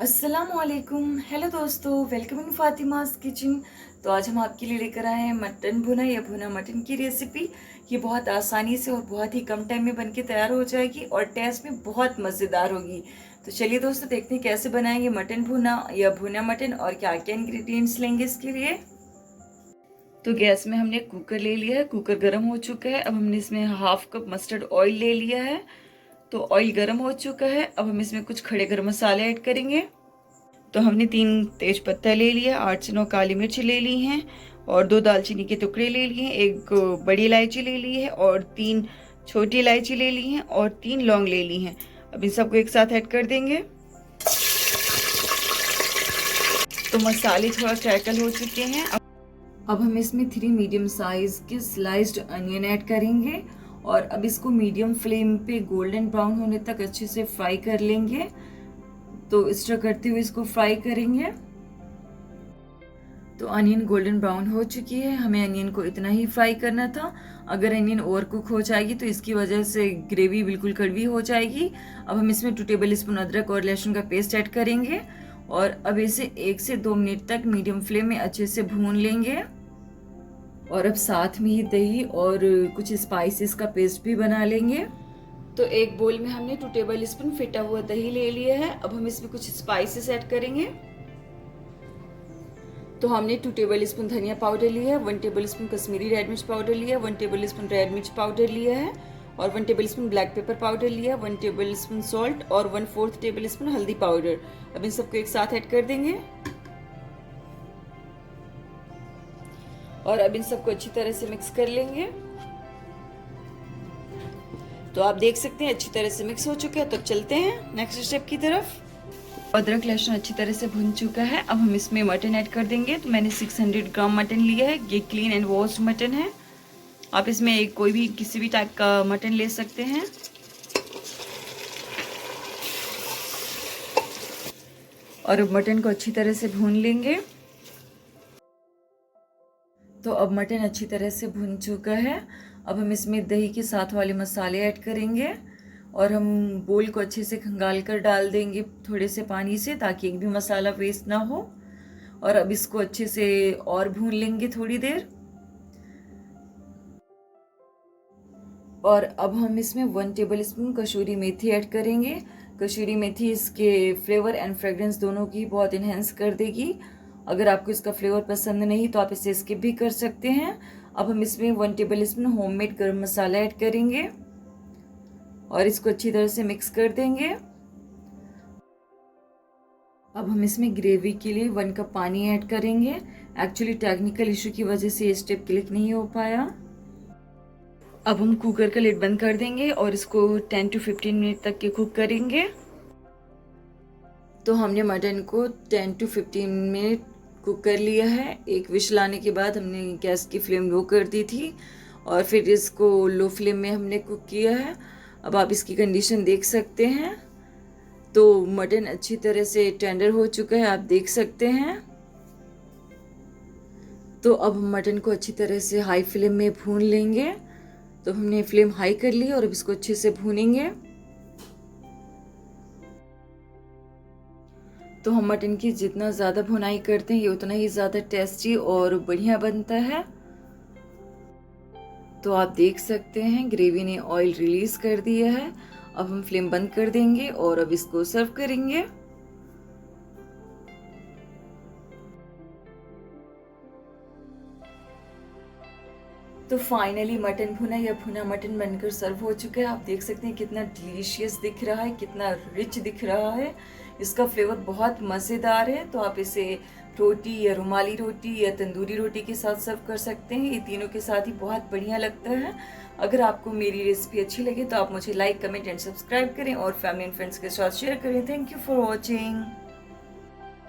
अस्सलामुअलैकुम। हेलो दोस्तों, welcome in Fatima's kitchen. तो आज हम आपके लिए लेकर आए हैं मटन भुना या भुना मटन की रेसिपी। ये बहुत आसानी से और बहुत ही कम टाइम में बनके तैयार हो जाएगी और टेस्ट में बहुत मज़ेदार होगी। तो चलिए दोस्तों, देखते हैं कैसे बनाएंगे मटन भुना या भुना मटन और क्या क्या इंग्रेडिएंट्स लेंगे इसके लिए। तो गैस में हमने कुकर ले लिया है, कुकर गर्म हो चुका है। अब हमने इसमें हाफ कप मस्टर्ड ऑयल ले लिया है। तो ऑयल गर्म हो चुका है। अब हम इसमें कुछ खड़े गरम मसाले ऐड करेंगे। तो हमने 3 तेज पत्ता ले लिया, 8 से 9 काली मिर्च ले ली हैं और 2 दालचीनी के टुकड़े ले लिए हैं, 1 बड़ी इलायची ले ली है और 3 छोटी इलायची ले ली हैं और 3 लौंग ले ली हैं। अब इन सबको एक साथ ऐड कर देंगे। तो मसाले थोड़ा क्रैकल हो चुके हैं। अब हम इसमें 3 मीडियम साइज के स्लाइस्ड अनियन ऐड करेंगे और अब इसको मीडियम फ्लेम पे गोल्डन ब्राउन होने तक अच्छे से फ्राई कर लेंगे। तो इस तरह करते हुए इसको फ्राई करेंगे। तो अनियन गोल्डन ब्राउन हो चुकी है। हमें अनियन को इतना ही फ्राई करना था। अगर अनियन ओवर कुक हो जाएगी तो इसकी वजह से ग्रेवी बिल्कुल कड़वी हो जाएगी। अब हम इसमें 2 टेबल स्पून अदरक और लहसुन का पेस्ट ऐड करेंगे और अब इसे 1 से 2 मिनट तक मीडियम फ्लेम में अच्छे से भून लेंगे। और अब साथ में ही दही और कुछ स्पाइसेस का पेस्ट भी बना लेंगे। तो एक बोल में हमने 2 टेबल स्पून फिटा हुआ दही ले लिया है। अब हम इसमें कुछ स्पाइसेस ऐड करेंगे। तो हमने 2 टेबल स्पून धनिया पाउडर लिया है, 1 टेबल स्पून कश्मीरी रेड मिर्च पाउडर लिया है, 1 टेबल स्पून रेड मिर्च पाउडर लिया है और 1 table spoon black pepper powder लिया है, 1 टेबल स्पून सॉल्ट और 1/4 टेबल स्पून हल्दी पाउडर। अब इन सबको एक साथ ऐड कर देंगे और अब इन सबको अच्छी तरह से मिक्स कर लेंगे। तो आप देख सकते हैं अच्छी तरह से मिक्स हो चुका है। तो चलते हैं नेक्स्ट स्टेप की तरफ। अदरक लहसुन अच्छी तरह से भुन चुका है। अब हम इसमें मटन ऐड कर देंगे। तो मैंने 600 ग्राम मटन लिया है। ये क्लीन एंड वॉश्ड मटन है। आप इसमें कोई भी किसी भी टाइप का मटन ले सकते हैं। और अब मटन को अच्छी तरह से भून लेंगे। तो अब मटन अच्छी तरह से भुन चुका है। अब हम इसमें दही के साथ वाले मसाले ऐड करेंगे और हम बोल को अच्छे से खंगाल कर डाल देंगे थोड़े से पानी से, ताकि एक भी मसाला वेस्ट ना हो। और अब इसको अच्छे से और भून लेंगे थोड़ी देर। और अब हम इसमें 1 टेबल स्पून कसूरी मेथी ऐड करेंगे। कसूरी मेथी इसके फ्लेवर एंड फ्रेग्रेंस दोनों की बहुत इन्हेंस कर देगी। अगर आपको इसका फ्लेवर पसंद नहीं तो आप इसे स्किप भी कर सकते हैं। अब हम इसमें 1 टेबल स्पून होममेड गरम मसाला ऐड करेंगे और इसको अच्छी तरह से मिक्स कर देंगे। अब हम इसमें ग्रेवी के लिए 1 कप पानी ऐड करेंगे। एक्चुअली टेक्निकल इशू की वजह से ये स्टेप क्लिक नहीं हो पाया। अब हम कुकर का लिड बंद कर देंगे और इसको 10 to 15 मिनट तक के कुक करेंगे। तो हमने मटन को 10 to 15 मिनट कुक कर लिया है। एक विशल आने के बाद हमने गैस की फ्लेम लो कर दी थी और फिर इसको लो फ्लेम में हमने कुक किया है। अब आप इसकी कंडीशन देख सकते हैं। तो मटन अच्छी तरह से टेंडर हो चुका है, आप देख सकते हैं। तो अब हम मटन को अच्छी तरह से हाई फ्लेम में भून लेंगे। तो हमने फ्लेम हाई कर ली और अब इसको अच्छे से भूनेंगे। तो हम मटन की जितना ज़्यादा भुनाई करते हैं ये उतना ही ज़्यादा टेस्टी और बढ़िया बनता है। तो आप देख सकते हैं ग्रेवी ने ऑयल रिलीज कर दिया है। अब हम फ्लेम बंद कर देंगे और अब इसको सर्व करेंगे। तो फाइनली मटन भुना या भुना मटन बनकर सर्व हो चुका है। आप देख सकते हैं कितना डिलीशियस दिख रहा है, कितना रिच दिख रहा है। इसका फ्लेवर बहुत मज़ेदार है। तो आप इसे रोटी या रुमाली रोटी या तंदूरी रोटी के साथ सर्व कर सकते हैं। ये तीनों के साथ ही बहुत बढ़िया लगता है। अगर आपको मेरी रेसिपी अच्छी लगे तो आप मुझे लाइक, कमेंट एंड सब्सक्राइब करें और फैमिली एंड फ्रेंड्स के साथ शेयर करें। Thank you for watching.